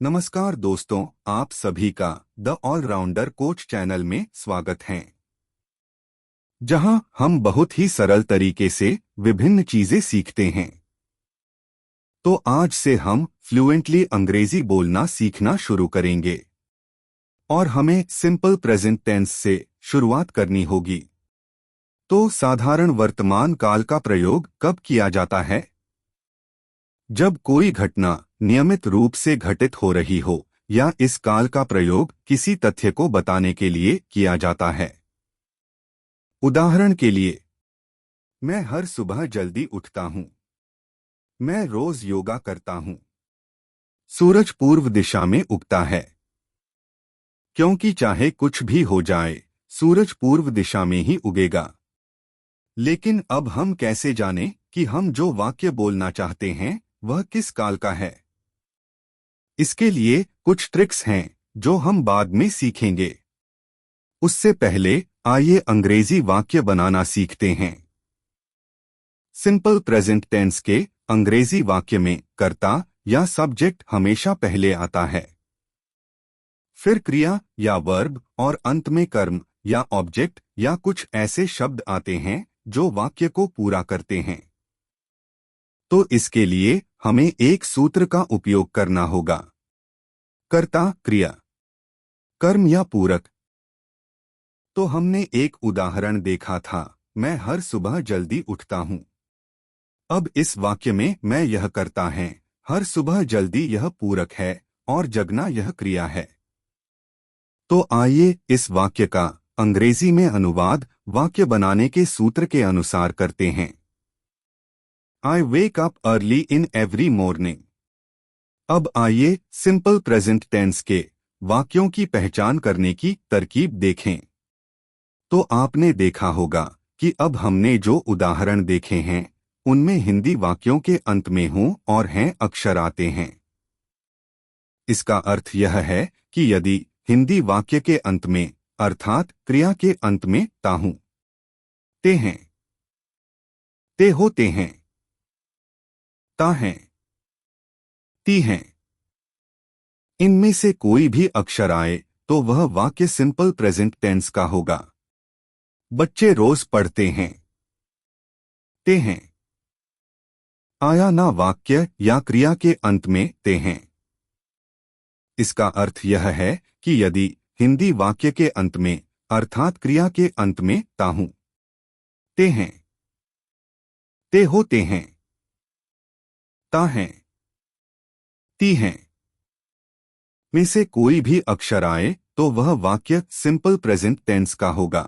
नमस्कार दोस्तों, आप सभी का द ऑलराउंडर कोच चैनल में स्वागत है, जहां हम बहुत ही सरल तरीके से विभिन्न चीजें सीखते हैं। तो आज से हम फ्लुएंटली अंग्रेजी बोलना सीखना शुरू करेंगे और हमें सिंपल प्रेजेंट टेंस से शुरुआत करनी होगी। तो साधारण वर्तमान काल का प्रयोग कब किया जाता है? जब कोई घटना नियमित रूप से घटित हो रही हो या इस काल का प्रयोग किसी तथ्य को बताने के लिए किया जाता है। उदाहरण के लिए, मैं हर सुबह जल्दी उठता हूं। मैं रोज योगा करता हूं। सूरज पूर्व दिशा में उगता है। क्योंकि चाहे कुछ भी हो जाए, सूरज पूर्व दिशा में ही उगेगा। लेकिन अब हम कैसे जानें कि हम जो वाक्य बोलना चाहते हैं वह किस काल का है? इसके लिए कुछ ट्रिक्स हैं जो हम बाद में सीखेंगे। उससे पहले आइए अंग्रेजी वाक्य बनाना सीखते हैं। सिंपल प्रेजेंट टेंस के अंग्रेजी वाक्य में कर्ता या सब्जेक्ट हमेशा पहले आता है। फिर क्रिया या वर्ब और अंत में कर्म या ऑब्जेक्ट या कुछ ऐसे शब्द आते हैं जो वाक्य को पूरा करते हैं। तो इसके लिए हमें एक सूत्र का उपयोग करना होगा। कर्ता, क्रिया, कर्म या पूरक। तो हमने एक उदाहरण देखा था, मैं हर सुबह जल्दी उठता हूं। अब इस वाक्य में मैं यह करता है, हर सुबह जल्दी यह पूरक है और जगना यह क्रिया है। तो आइए इस वाक्य का अंग्रेजी में अनुवाद वाक्य बनाने के सूत्र के अनुसार करते हैं। I wake up early in every morning। अब आइए सिंपल प्रेजेंट टेंस के वाक्यों की पहचान करने की तरकीब देखें। तो आपने देखा होगा कि अब हमने जो उदाहरण देखे हैं उनमें हिंदी वाक्यों के अंत में हूं और हैं अक्षर आते हैं। इसका अर्थ यह है कि यदि हिंदी वाक्य के अंत में अर्थात क्रिया के अंत में ता हूं, ते हैं, ते होते हैं, ता हैं, ती हैं, इनमें से कोई भी अक्षर आए तो वह वाक्य सिंपल प्रेजेंट टेंस का होगा। बच्चे रोज पढ़ते हैं, ते हैं। आया ना वाक्य या क्रिया के अंत में ते हैं। इसका अर्थ यह है कि यदि हिंदी वाक्य के अंत में अर्थात क्रिया के अंत में ता हूं, ते हैं, ते होते हैं, ता हैं, ती हैं में से कोई भी अक्षर आए तो वह वाक्य सिंपल प्रेजेंट टेंस का होगा।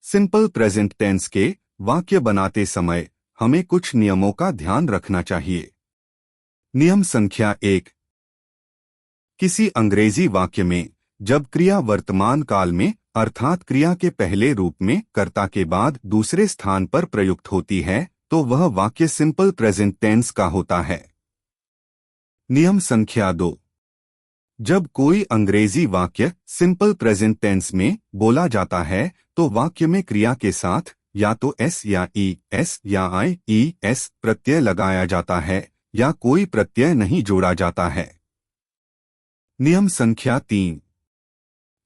सिंपल प्रेजेंट टेंस के वाक्य बनाते समय हमें कुछ नियमों का ध्यान रखना चाहिए। नियम संख्या 1, किसी अंग्रेजी वाक्य में जब क्रिया वर्तमान काल में अर्थात क्रिया के पहले रूप में कर्ता के बाद दूसरे स्थान पर प्रयुक्त होती है तो वह वाक्य सिंपल प्रेजेंट टेंस का होता है। नियम संख्या 2, जब कोई अंग्रेजी वाक्य सिंपल प्रेजेंट टेंस में बोला जाता है तो वाक्य में क्रिया के साथ या तो एस या ई एस या आई ई एस प्रत्यय लगाया जाता है या कोई प्रत्यय नहीं जोड़ा जाता है। नियम संख्या 3,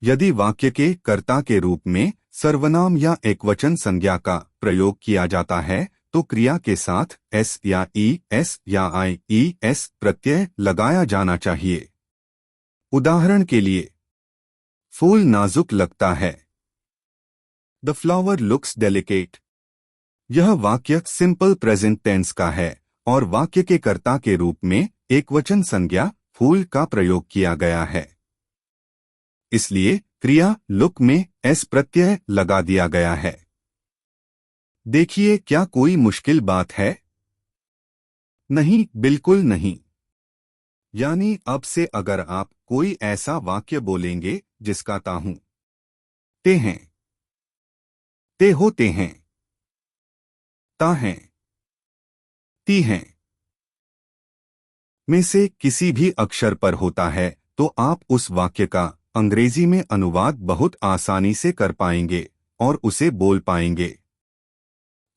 यदि वाक्य के कर्ता के रूप में सर्वनाम या एकवचन संज्ञा का प्रयोग किया जाता है तो क्रिया के साथ एस या ई एस या आई ई एस प्रत्यय लगाया जाना चाहिए। उदाहरण के लिए, फूल नाजुक लगता है। The flower looks delicate. यह वाक्य सिंपल प्रेजेंट टेंस का है और वाक्य के कर्ता के रूप में एकवचन संज्ञा फूल का प्रयोग किया गया है। इसलिए क्रिया लुक में एस प्रत्यय लगा दिया गया है। देखिए, क्या कोई मुश्किल बात है? नहीं, बिल्कुल नहीं। यानी अब से अगर आप कोई ऐसा वाक्य बोलेंगे जिसका ता हूं, ते हैं, ते होते हैं, ता हैं, ती हैं में से किसी भी अक्षर पर होता है तो आप उस वाक्य का अंग्रेजी में अनुवाद बहुत आसानी से कर पाएंगे और उसे बोल पाएंगे।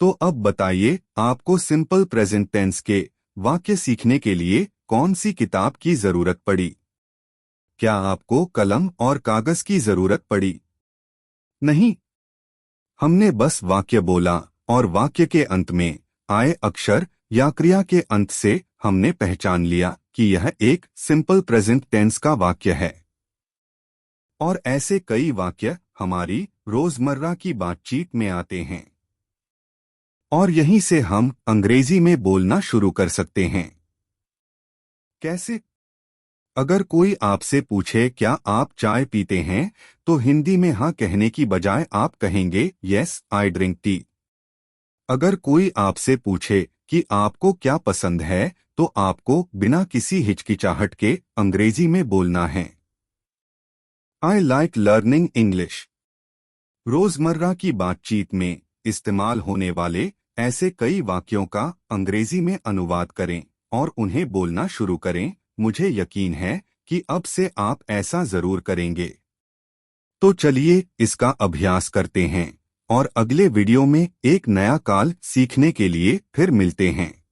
तो अब बताइए, आपको सिंपल प्रेजेंट टेंस के वाक्य सीखने के लिए कौन सी किताब की जरूरत पड़ी? क्या आपको कलम और कागज की जरूरत पड़ी? नहीं, हमने बस वाक्य बोला और वाक्य के अंत में आए अक्षर या क्रिया के अंत से हमने पहचान लिया कि यह एक सिंपल प्रेजेंट टेंस का वाक्य है। और ऐसे कई वाक्य हमारी रोजमर्रा की बातचीत में आते हैं और यहीं से हम अंग्रेजी में बोलना शुरू कर सकते हैं। कैसे? अगर कोई आपसे पूछे क्या आप चाय पीते हैं, तो हिंदी में हाँ कहने की बजाय आप कहेंगे यस आई ड्रिंक टी। अगर कोई आपसे पूछे कि आपको क्या पसंद है, तो आपको बिना किसी हिचकिचाहट के अंग्रेजी में बोलना है आई लाइक लर्निंग इंग्लिश। रोजमर्रा की बातचीत में इस्तेमाल होने वाले ऐसे कई वाक्यों का अंग्रेजी में अनुवाद करें और उन्हें बोलना शुरू करें। मुझे यकीन है कि अब से आप ऐसा जरूर करेंगे। तो चलिए इसका अभ्यास करते हैं और अगले वीडियो में एक नया काल सीखने के लिए फिर मिलते हैं।